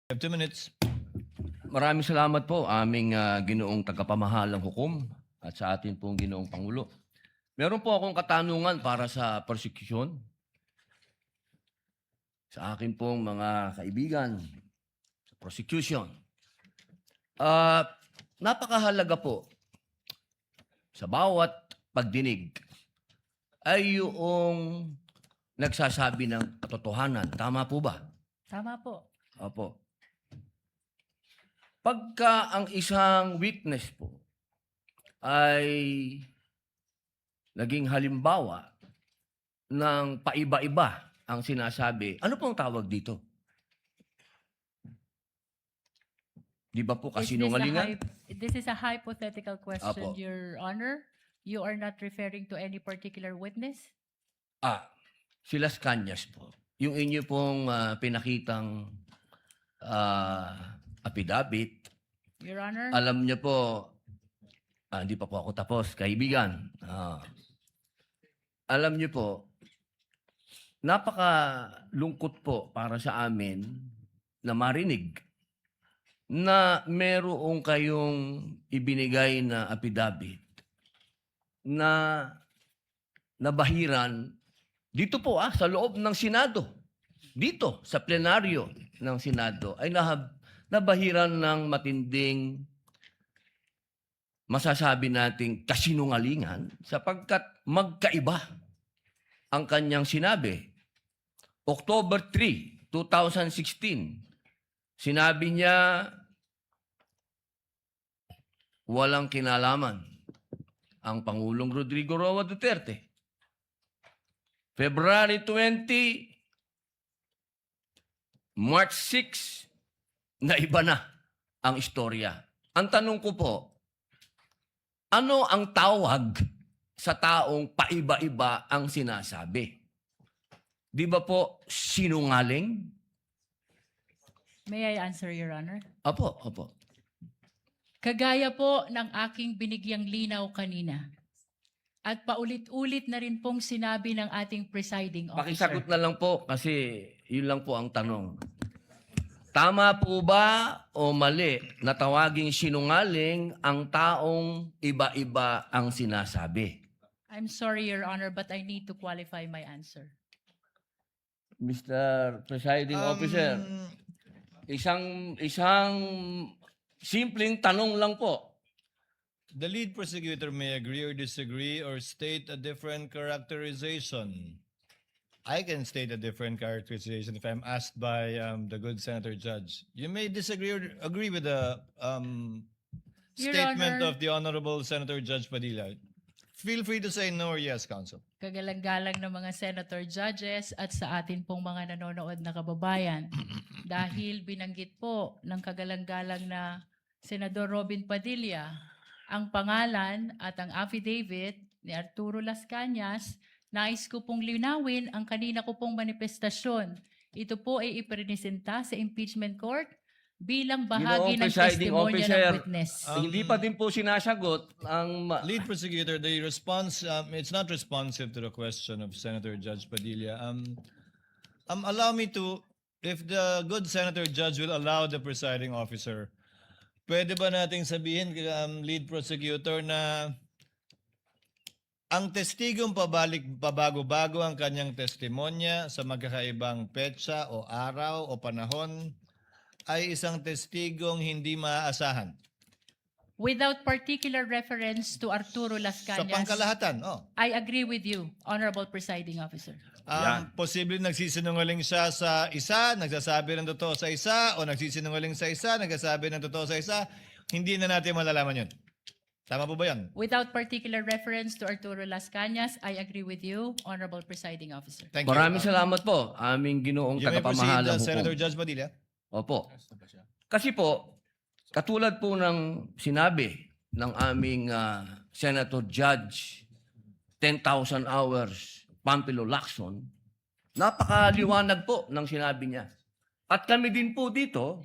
have 2 minutes. Maraming salamat po aming ginoong tagapamahalang hukom at sa atin pong ginoong Pangulo. Meron po akong katanungan para sa persecution. Sa akin pong mga kaibigan sa prosecution. Napakahalaga po sa bawat pagdinig ay yung nagsasabi ng katotohanan. Tama po ba? Tama po. Opo. Pagka ang isang witness po ay naging halimbawa ng paiba-iba ang sinasabi, ano pong tawag dito? Di ba po kasinungalingan? This is a hypothetical question, Apo. Your Honor. You are not referring to any particular witness? Si Las Cañas po. Yung inyo pong pinakitang affidavit, Your Honor? alam niyo po, hindi pa po ako tapos, kaibigan. Alam niyo po, napakalungkot po para sa amin na marinig na merong kayong ibinigay na affidavit na nabahiran dito po sa loob ng Senado. Dito sa plenaryo ng Senado ay nabahiran ng matinding masasabi nating kasinungalingan sapagkat magkaiba ang kanyang sinabi. October 3, 2016, sinabi niya walang kinalaman ang Pangulong Rodrigo Roa Duterte. February 20, March 6, na iba na ang istorya. Ang tanong ko po, ano ang tawag sa taong paiba-iba ang sinasabi? Di ba po sinungaling? May I answer, Your Honor? Opo, opo. Kagaya po ng aking binigyang linaw kanina. At paulit-ulit na rin pong sinabi ng ating presiding officer. Pakisagot na lang po kasi yun lang po ang tanong. Tama po ba o mali na tawaging sinungaling ang taong iba-iba ang sinasabi? I'm sorry, Your Honor, but I need to qualify my answer. Mr. Presiding Officer, isang simpleng tanong lang po. The lead prosecutor may agree or disagree or state a different characterization. I can state a different characterization if I'm asked by the good Senator Judge. You may disagree or agree with the Your statement Honor. of the Honorable Senator Judge Padilla. Feel free to say no or yes, Counsel. Kagalang-galang ng mga senator judges at sa atin pong mga nanonood na kababayan. Dahil binanggit po ng kagalang-galang na Senador Robin Padilla ang pangalan at ang affidavit ni Arturo Las Cañas, nais ko pong linawin ang kanina ko pong manifestasyon. Ito po ay ipresenta sa impeachment court bilang bahagi ng Presiding testimonya Officer, ng witness. hindi pa din po sinasagot ang... Lead prosecutor, the response, it's not responsive to the question of Senator Judge Padilla. Allow me to, if the good Senator Judge will allow the presiding officer, pwede ba nating sabihin, lead prosecutor, na ang testigong pabago-bago ang kanyang testimonya sa magkakaibang petsa o araw o panahon ay isang testigong hindi maaasahan? Without particular reference to Arturo Las Sa Cañas, pangkalahatan, I agree with you, Honorable Presiding Officer. Posible nagsisinungaling siya sa isa, nagsasabi ng totoo sa isa, o nagsisinungaling sa isa, nagsasabi ng totoo sa isa, hindi na natin malalaman yun. Tama po ba yan? Without particular reference to Arturo Las Cañas, I agree with you, Honorable Presiding Officer. Thank Maraming you. salamat po, aming ginoong You may proceed, tagapamahalang Senator hukom. Judge Padilla. Opo. Kasi po, katulad po ng sinabi ng aming Senator Judge, 10,000 hours, Pampilo Lacson, napakaliwanag po ng sinabi niya. At kami din po dito,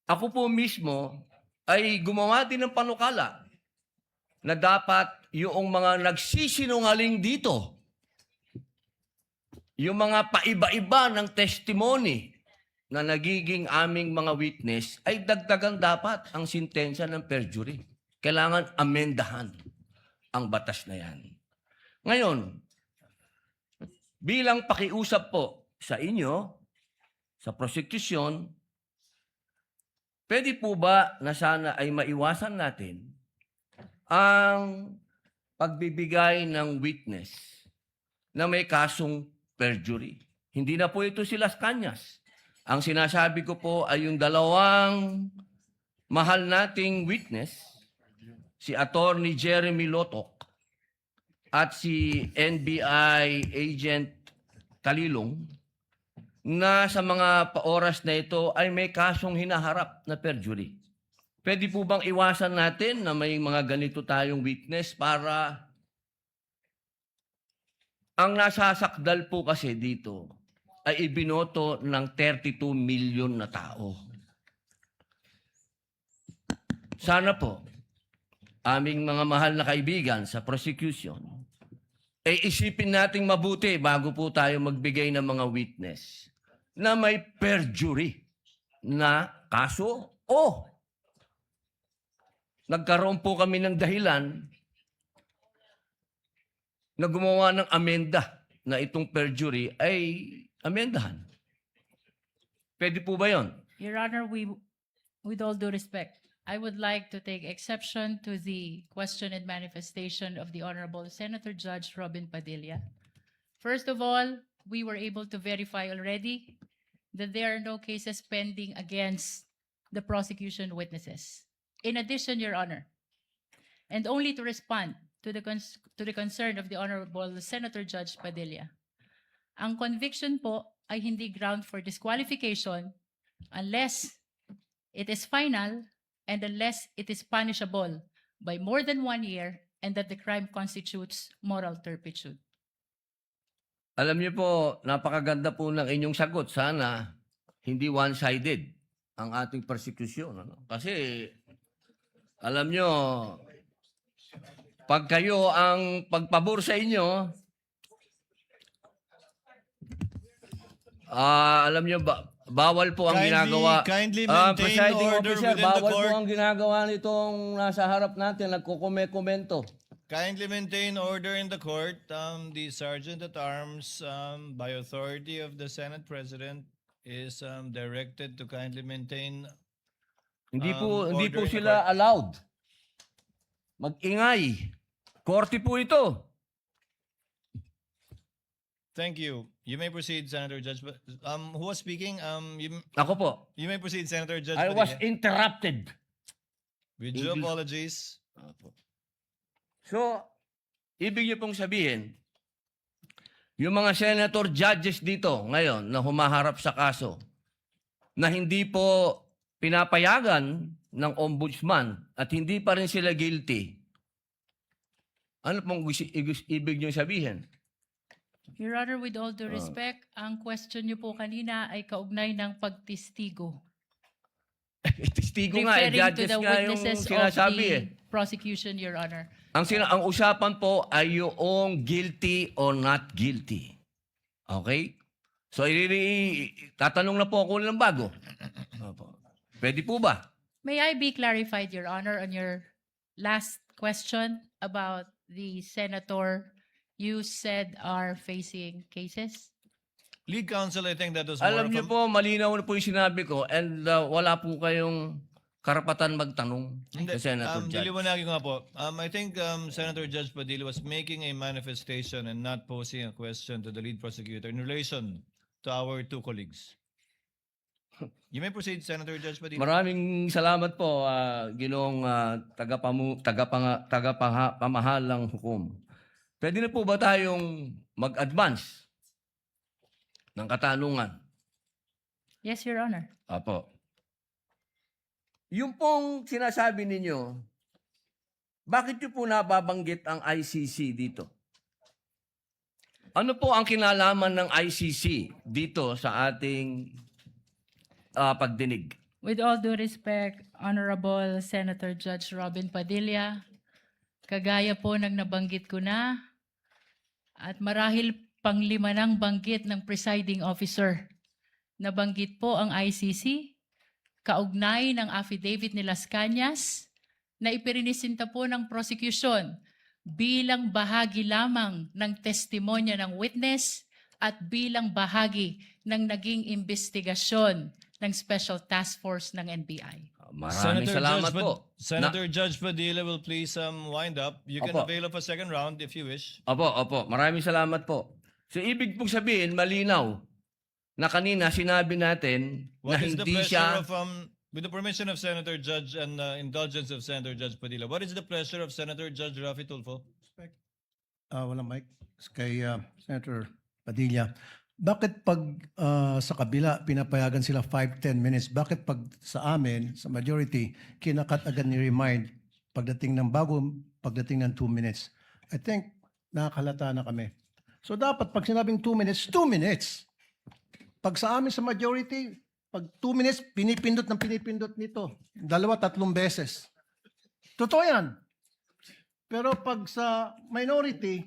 ako po mismo ay gumawa din ng panukala na dapat yung mga nagsisinungaling dito, yung mga paiba-iba ng testimony na nagiging aming mga witness ay dagdagan dapat ang sintensya ng perjury. Kailangan amendahan ang batas na yan. Ngayon, bilang pakiusap po sa inyo, sa prosecution, pwede po ba na sana ay maiwasan natin ang pagbibigay ng witness na may kasong perjury? Hindi na po ito si Las Cañas. Ang sinasabi ko po ay yung dalawang mahal nating witness, si Attorney Jeremy Lotok at si NBI Agent Kalilong, na sa mga oras na ito ay may kasong hinaharap na perjury. Pwede po bang iwasan natin na may mga ganito tayong witness para ang nasasakdal po kasi dito ay ibinoto ng 32 million na tao. Sana po, aming mga mahal na kaibigan sa prosecution, ay isipin nating mabuti bago po tayo magbigay ng mga witness na may perjury na kaso o nagkaroon po kami ng dahilan na gumawa ng amenda na itong perjury ay amendahan. Pwede po ba yun? Your Honor, with all due respect, I would like to take exception to the question and manifestation of the Honorable Senator Judge Robin Padilla. First of all, we were able to verify already that there are no cases pending against the prosecution witnesses. In addition, Your Honor, and only to respond to the concern of the Honorable Senator Judge Padilla, ang conviction po ay hindi ground for disqualification unless it is final and unless it is punishable by more than 1 year and that the crime constitutes moral turpitude. Alam niyo po, napakaganda po ng inyong sagot. Sana hindi one-sided ang ating persecution. Ano? Kasi, alam niyo, pag kayo ang pagpabor sa inyo, alam niyo, bawal po ang ginagawa. Kindly maintain Presiding order officer, within the bawal po court. ang ginagawa nitong nasa harap natin, nagkukomento. Kindly maintain order in the court. The Sergeant at Arms, by authority of the Senate President, is directed to kindly maintain. Hindi po order in the sila court. allowed mag-ingay. Korte po ito. Thank you. You may proceed, Senator Judge. Who was speaking? Ako po. You may proceed, Senator Judge. I was Padilla. interrupted. With due English. apologies. So, ibig niyo pong sabihin, yung mga senator judges dito ngayon na humaharap sa kaso na hindi po pinapayagan ng ombudsman at hindi pa rin sila guilty, ano pong ibig niyo sabihin? Your Honor, with all due respect, ang question niyo po kanina ay kaugnay ng pagtistigo. Testigo nga, Referring to judges the nga yung witnesses of sinasabi the eh. prosecution, Your Honor. Ang usapan po ay yung guilty or not guilty. Okay? So, tatanong na po ako ng bago. Opo. Pwede po ba? May I be clarified, Your Honor, on your last question about the senator you said are facing cases? Lead counsel, I think that was more Alam of niyo a- po, malinaw na po yung sinabi ko and wala po kayong karapatan magtanong Hindi, sa Senator Judge. diliwanagin ko nga po. I think Senator Judge Padilla was making a manifestation and not posing a question to the lead prosecutor in relation to our two colleagues. You may proceed, Senator Judge Padilla. Maraming salamat po, Ginoong tagapamahalang hukom. Pwede na po ba tayong mag-advance ng katanungan? Yes, Your Honor. Apo. Yung pong sinasabi ninyo, bakit nyo po nababanggit ang ICC dito? Ano po ang kinalaman ng ICC dito sa ating pagdinig? With all due respect, Honorable Senator Judge Robin Padilla, kagaya po ng nabanggit ko na, at marahil panglima ng banggit ng presiding officer nabanggit po ang ICC, kaugnay ng affidavit ni Las Cañas na ipirinisinta po ng prosecution bilang bahagi lamang ng testimonya ng witness at bilang bahagi ng naging investigasyon ng Special Task Force ng NBI. Maraming salamat po. Senator Judge Padilla will please wind up. You can Opo. avail of a second round if you wish. Opo. Maraming salamat po. So, ibig pong sabihin, malinaw na kanina sinabi natin na What is the hindi pressure siya... of with the permission of Senator Judge and indulgence of Senator Judge Padilla, what is the pressure of Senator Judge Rafi Tulfo? Walang mic. Kay Senator Padilla. Bakit pag sa kabila pinapayagan sila 5-10 minutes? Bakit pag sa amin, sa majority, kinakat agad ni remind pagdating ng 2 minutes? I think nakakalata na kami. So dapat pag sinabing 2 minutes, 2 minutes. Pag sa amin sa majority, pag 2 minutes, pinipindot nito. 2-3 beses. Totoo yan. Pero pag sa minority,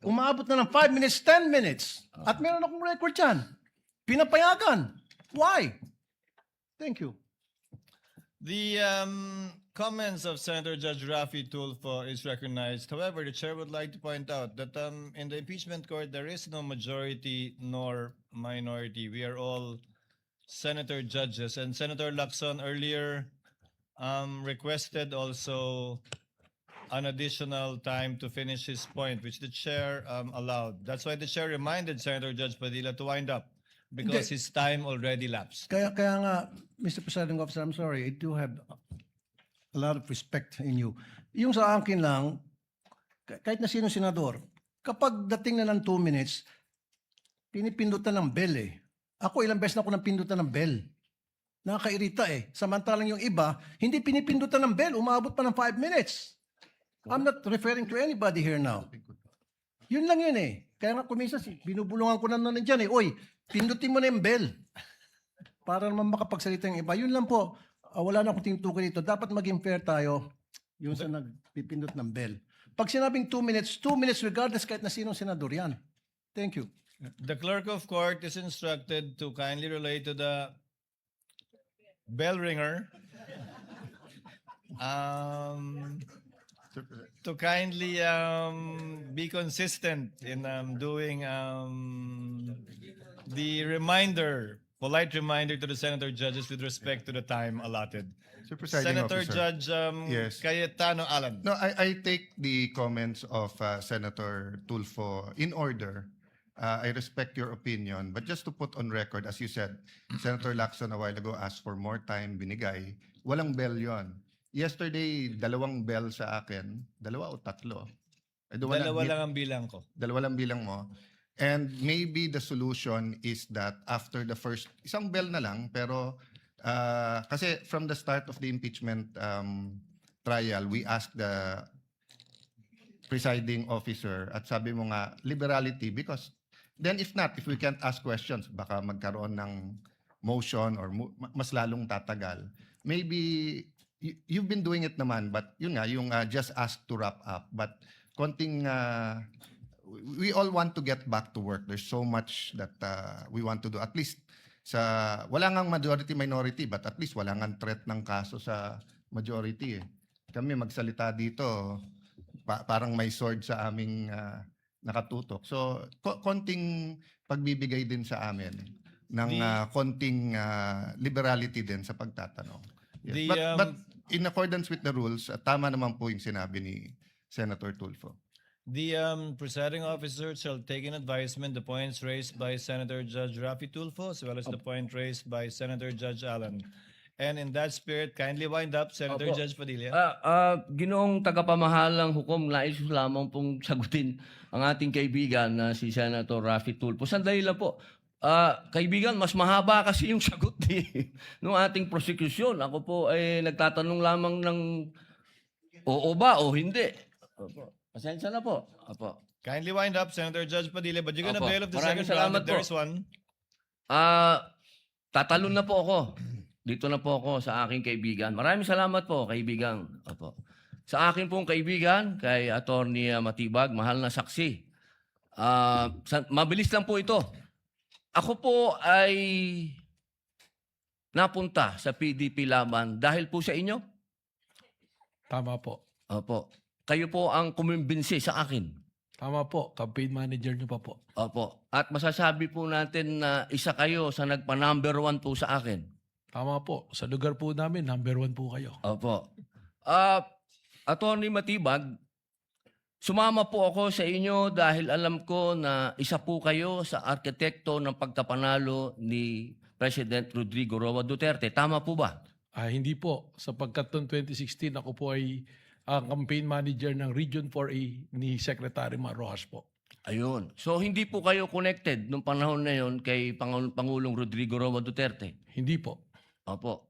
umaabot na ng 5 minutes, 10 minutes. At meron akong record yan. Pinapayagan. Why? Thank you. The comments of Senator Judge Rafi Tulfo is recognized. However, the chair would like to point out that in the impeachment court, there is no majority nor minority. We are all senator judges. And Senator Lacson earlier requested also an additional time to finish his point, which the chair allowed. That's why the chair reminded Senator Judge Padilla to wind up because his time already lapsed. Kaya nga, Mr. Presiding Officer, I'm sorry, I do have a lot of respect in you. Yung sa akin lang, kahit na sino senador, kapag dating na ng 2 minutes, pinipindutan ng bell eh. Ako ilang beses na ako napindutan ng bell. Nakakairita eh. Samantalang yung iba, hindi pinipindutan ng bell, umabot pa ng 5 minutes. I'm not referring to anybody here now. Yun lang yun eh. Kaya nga kuminsan, binubulungan ko na nandiyan eh. Oy, pindutin mo na yung bell. Para naman makapagsalita yung iba. Yun lang po. Wala na akong tinutukoy dito. Dapat maging fair tayo. Yung sa nagpipindot ng bell. Pag sinabing 2 minutes regardless kahit na sinong senador yan. Thank you. The clerk of court is instructed to kindly relate to the bell ringer to kindly be consistent in doing the polite reminder to the senator judges with respect to the time allotted. Sir Presiding Senator Officer. Judge Yes. Cayetano Alan. No, I take the comments of Senator Tulfo in order. I respect your opinion, but just to put on record, as you said, Senator Lacson a while ago asked for more time, binigay. Walang bell yon. Yesterday, 2 bell sa akin. 2 o 3? Dalawa lang ang bilang ko. 2 lang bilang mo. And maybe the solution is that after the first, isang bell na lang, pero kasi from the start of the impeachment trial, we asked the presiding officer at sabi mo nga, liberality, because then if we can't ask questions, baka magkaroon ng motion or mas lalong tatagal. Maybe you've been doing it naman, but yun nga, yung just ask to wrap up. But konting, we all want to get back to work. There's so much that we want to do. At least, wala ngang majority-minority, but at least wala ngang threat ng kaso sa majority. Kami magsalita dito, parang may sword sa aming nakatutok. So, konting pagbibigay din sa amin ng konting liberality din sa pagtatanong. Yes. But in accordance with the rules, tama naman po yung sinabi ni Senator Tulfo. The presiding officer shall take in advisement the points raised by Senator Judge Rafi Tulfo as well as the point raised by Senator Judge Allen. And in that spirit, kindly wind up, Senator Opo. Judge Padilla. Ginoong tagapamahalang hukom, nais ko lamang pong sagutin ang ating kaibigan na si Senator Rafi Tulfo. Sandali lang po. Kaibigan, mas mahaba kasi yung sagot ng ating prosecution. Ako po ay nagtatanong lamang ng oo ba o hindi. Opo. Pasensya na po. Opo. Kindly wind up, Senator Judge Padilla, but you're gonna Opo. bail of the Maraming second round salamat if there's po. one. Tatalon na po ako. Dito na po ako sa aking kaibigan. Maraming salamat po, kaibigan. Opo. Sa akin pong kaibigan, kay Attorney Matibag, mahal na saksi. Mabilis lang po ito. Ako po ay napunta sa PDP Laban dahil po sa inyo. Tama po. Opo. Kayo po ang kumimbinsi sa akin. Tama po. Campaign manager nyo pa po. Opo. At masasabi po natin na isa kayo sa nagpa-number 1 po sa akin. Tama po. Sa lugar po namin, number 1 po kayo. Opo. Attorney Matibag, sumama po ako sa inyo dahil alam ko na isa po kayo sa arkitekto ng pagkapanalo ni President Rodrigo Roa Duterte. Tama po ba? Hindi po. Sapagkat noong 2016, ako po ay ang campaign manager ng Region 4A ni Secretary Mar Rojas po. Ayun. So hindi po kayo connected nung panahon na yon kay Pangulong Rodrigo Roa Duterte? Hindi po. Opo.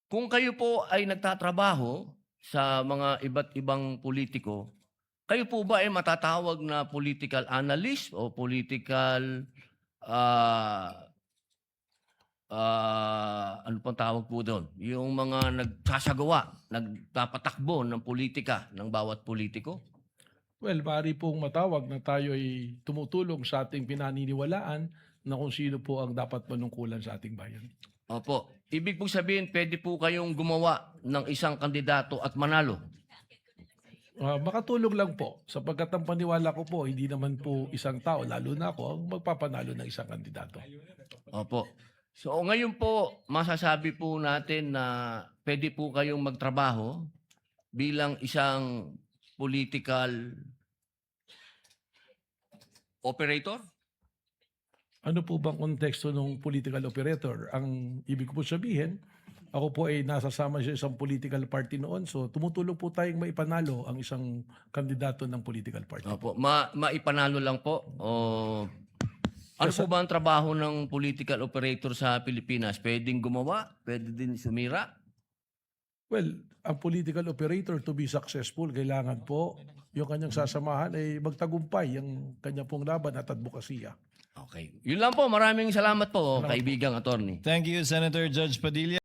Kung kayo po ay nagtatrabaho sa mga iba't ibang politiko, kayo po ba ay matatawag na political analyst o political ano pang tawag po doon? Yung mga nagsasagawa, nagpapatakbo ng politika ng bawat politiko? Well, maaari pong matawag na tayo ay tumutulong sa ating pinaniniwalaan na kung sino po ang dapat manungkulan sa ating bayan. Opo. Ibig po sabihin, pwede po kayong gumawa ng isang kandidato at manalo. Makatulong lang po. Sapagkat ang paniwala ko po, hindi naman po isang tao, lalo na ako, ang magpapanalo ng isang kandidato. Opo. So ngayon po, masasabi po natin na pwede po kayong magtrabaho bilang isang political operator? Ano po bang konteksto ng political operator? Ang ibig ko po sabihin, ako po ay nasasama sa isang political party noon. So tumutulong po tayong maipanalo ang isang kandidato ng political party. Opo. Maipanalo lang po? O ano po ba ang trabaho ng political operator sa Pilipinas? Pwedeng gumawa? Pwede din sumira? Well, ang political operator to be successful, kailangan po yung kanyang sasamahan ay magtagumpay ang kanya pong laban at advokasya. Okay. Yun lang po. Maraming salamat po, kaibigang attorney. Thank you, Senator Judge Padilla.